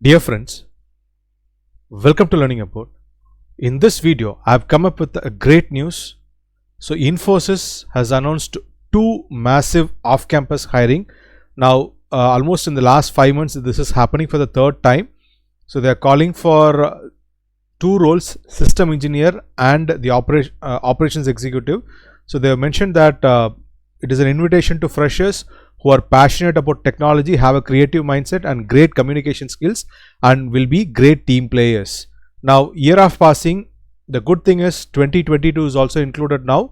Dear friends, welcome to Learning About. In this video, I have come up with a great news. So Infosys has announced two massive off-campus hiring. Now, almost in the last 5 months, this is happening for the third time. So they are calling for two roles, system engineer and the operations executive. So they have mentioned that it is an invitation to freshers who are passionate about technology, have a creative mindset and great communication skills, and will be great team players. Now, year of passing, the good thing is 2022 is also included now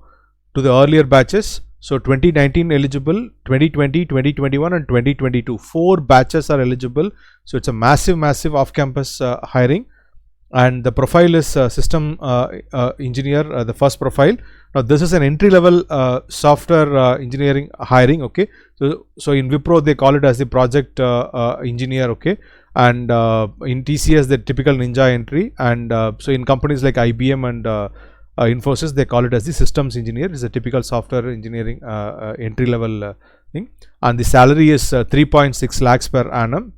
to the earlier batches. So 2019 eligible, 2020, 2021 and 2022. 4 batches are eligible. So it's a massive off-campus hiring. And the profile is system engineer, the first profile. Now this is an entry level software engineering hiring. Okay, so in Wipro they call it as the project engineer. Okay, and in TCS the typical ninja entry, and so in companies like IBM and Infosys they call it as the systems engineer. It's a typical software engineering entry level thing, and the salary is 3.6 lakhs per annum.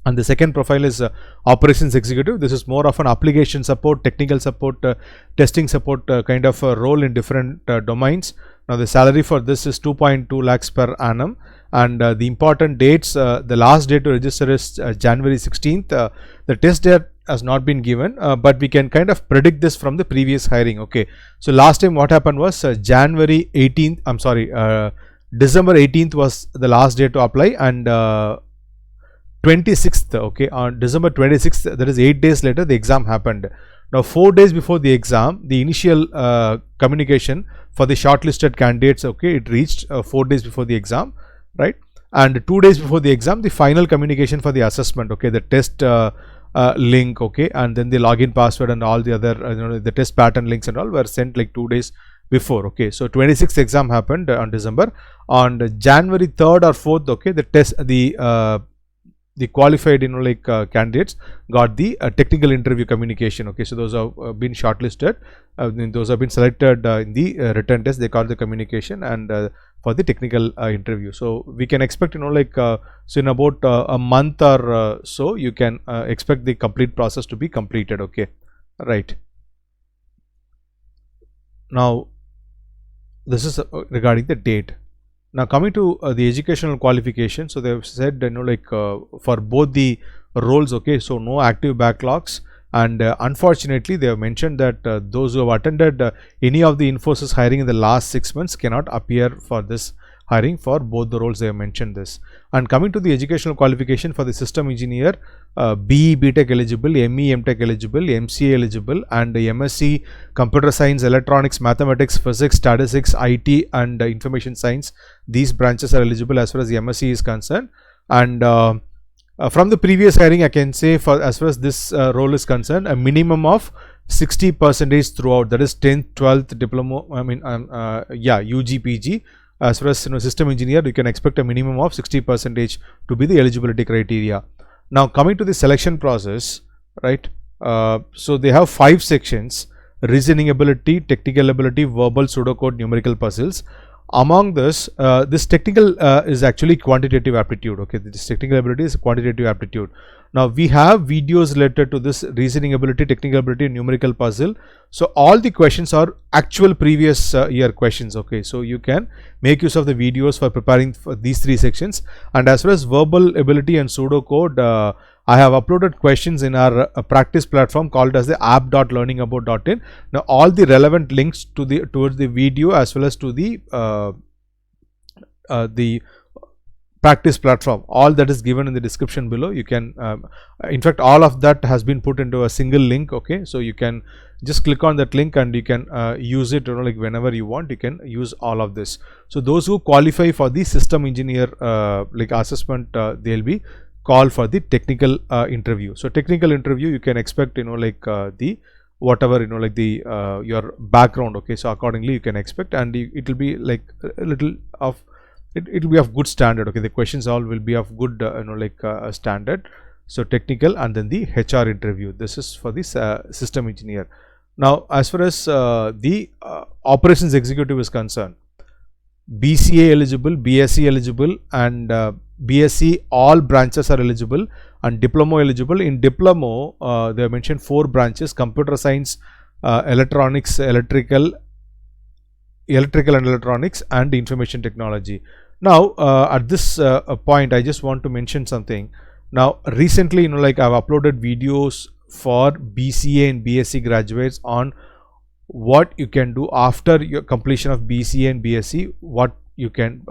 And the second profile is operations executive. This is more of an application support, technical support, testing support kind of a role in different domains. Now the salary for this is 2.2 lakhs per annum, and the important dates, the last date to register is January 16th. The test date has not been given, but we can kind of predict this from the previous hiring. Okay, so last time what happened was January 18th, I'm sorry, December 18th was the last date to apply, and 26th, okay, on December 26th, that is 8 days later, the exam happened. Now 4 days before the exam, the initial communication for the shortlisted candidates, okay, it reached 4 days before the exam, right? And 2 days before the exam, the final communication for the assessment, okay, the test link, okay, and then the login password and all the other the test pattern links and all were sent like 2 days before. Okay, so 26th exam happened on December. On January 3rd or 4th, okay, the qualified candidates got the technical interview communication. Okay, so those have been shortlisted, those have been selected in the written test. They got the communication and for the technical interview. So we can expect so in about a month or so you can expect the complete process to be completed. Okay, right. Now this is regarding the date. Now coming to the educational qualification, so they have said for both the roles, okay, so no active backlogs, and unfortunately they have mentioned that those who have attended any of the Infosys hiring in the last 6 months cannot appear for this hiring for both the roles. They have mentioned this. And coming to the educational qualification for the system engineer, BE BTech eligible, ME MTech eligible, MCA eligible, and MSc computer science, electronics, mathematics, physics, statistics, IT and information science, these branches are eligible as far as the MSc is concerned. And from the previous hiring, I can say for as far as this role is concerned, a minimum of 60% throughout, that is 10th 12th diploma, UG PG. As far as system engineer, you can expect a minimum of 60% to be the eligibility criteria. Now coming to the selection process, right, so they have 5 sections: reasoning ability, technical ability, verbal, pseudocode, numerical puzzles. Among this, this technical is actually quantitative aptitude. Okay, this technical ability is quantitative aptitude. Now we have videos related to this reasoning ability, technical ability, numerical puzzle. So all the questions are actual previous year questions. Okay, so you can make use of the videos for preparing for these 3 sections. And as far as verbal ability and pseudocode, I have uploaded questions in our practice platform called as the app.learningabout.in. Now all the relevant links to towards the video as well as to the practice platform, all that is given in the description below. You can in fact all of that has been put into a single link. Okay, so you can just click on that link and you can use it like whenever you want. You can use all of this. So those who qualify for the system engineer assessment, they'll be called for the technical interview. So technical interview you can expect the whatever your background. Okay, so accordingly you can expect, and it will be like a little of it will be of good standard. Okay, the questions all will be of good standard. So technical, and then the HR interview. This is for this system engineer. Now as far as the operations executive is concerned, BCA eligible, BSc eligible, and BSc all branches are eligible, and diploma eligible. In diploma they have mentioned 4 branches: computer science, electronics, electrical and electronics, and information technology. Now at this point I just want to mention something. Now recently, like I've uploaded videos for BCA and BSc graduates on what you can do after your completion of BCA and BSc, what you can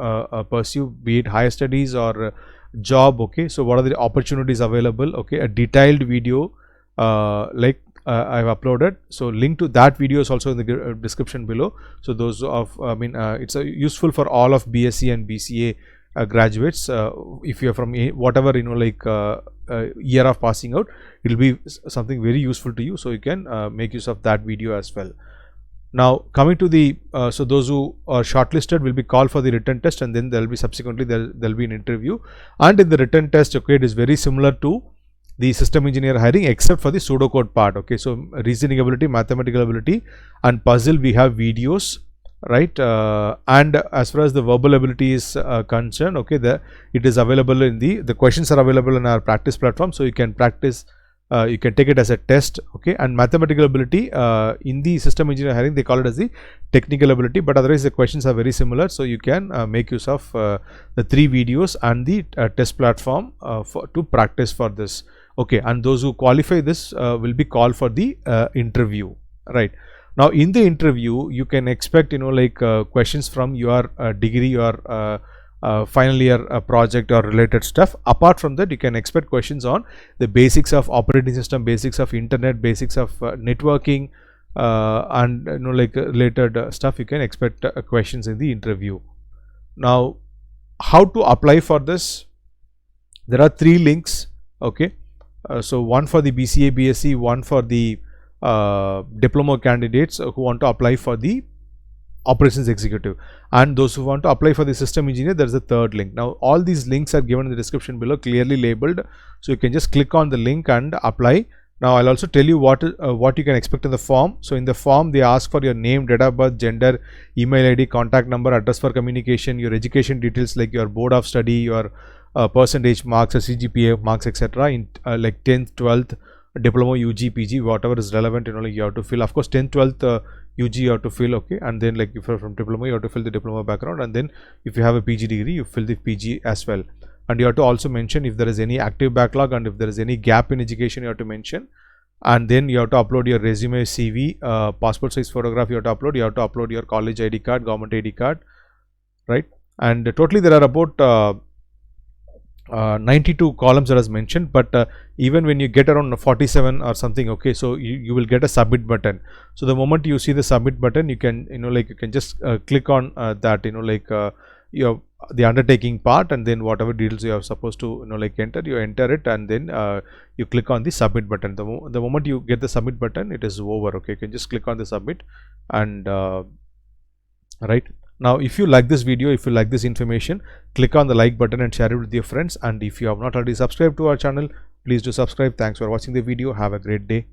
pursue, be it higher studies or job. Okay, so what are the opportunities available? Okay, a detailed video I've uploaded, so link to that video is also in the description below. So those of it's useful for all of BSc and BCA graduates. If you are from whatever year of passing out, it will be something very useful to you, so you can make use of that video as well. Now coming to the so those who are shortlisted will be called for the written test, and then there will be subsequently there will be an interview. And in the written test, okay, it is very similar to the system engineer hiring except for the pseudocode part. Okay, so reasoning ability, mathematical ability, and puzzle we have videos, right? And as far as the verbal ability is concerned, okay, it is available in the questions are available in our practice platform, so you can practice. You can take it as a test. Okay, and mathematical ability in the system engineer hiring they call it as the technical ability, but otherwise the questions are very similar, so you can make use of the 3 videos and the test platform to practice for this. Okay, and those who qualify this will be called for the interview, right? Now in the interview you can expect questions from your degree, your final year project or related stuff. Apart from that, you can expect questions on the basics of operating system, basics of internet, basics of networking, and related stuff. You can expect questions in the interview. Now how to apply for this? There are 3 links. Okay, so one for the BCA BSc, one for the diploma candidates who want to apply for the operations executive, and those who want to apply for the system engineer, there is a 3rd link. Now all these links are given in the description below, clearly labeled, so you can just click on the link and apply. Now I'll also tell you what you can expect in the form. So in the form they ask for your name, date of birth, gender, email ID, contact number, address for communication, your education details like your board of study, your percentage marks, or CGPA marks, etc. in like 10th, 12th, diploma, UG, PG, whatever is relevant, you have to fill. Of course 10th, 12th UG you have to fill. Okay, and then like if you're from diploma, you have to fill the diploma background, and then if you have a PG degree, you fill the PG as well. And you have to also mention if there is any active backlog, and if there is any gap in education, you have to mention. And then you have to upload your resume, CV, passport size photograph you have to upload. You have to upload your college ID card, government ID card, right? And totally there are about 92 columns that is mentioned, but even when you get around 47 or something, okay, so you will get a submit button. So the moment you see the submit button, you can you can just click on that, you have the undertaking part, and then whatever details you are supposed to enter, you enter it, and then you click on the submit button. The moment you get the submit button, it is over. Okay, you can just click on the submit, and right. Now if you like this video, if you like this information, click on the like button and share it with your friends. And if you have not already subscribed to our channel, please do subscribe. Thanks for watching the video. Have a great day.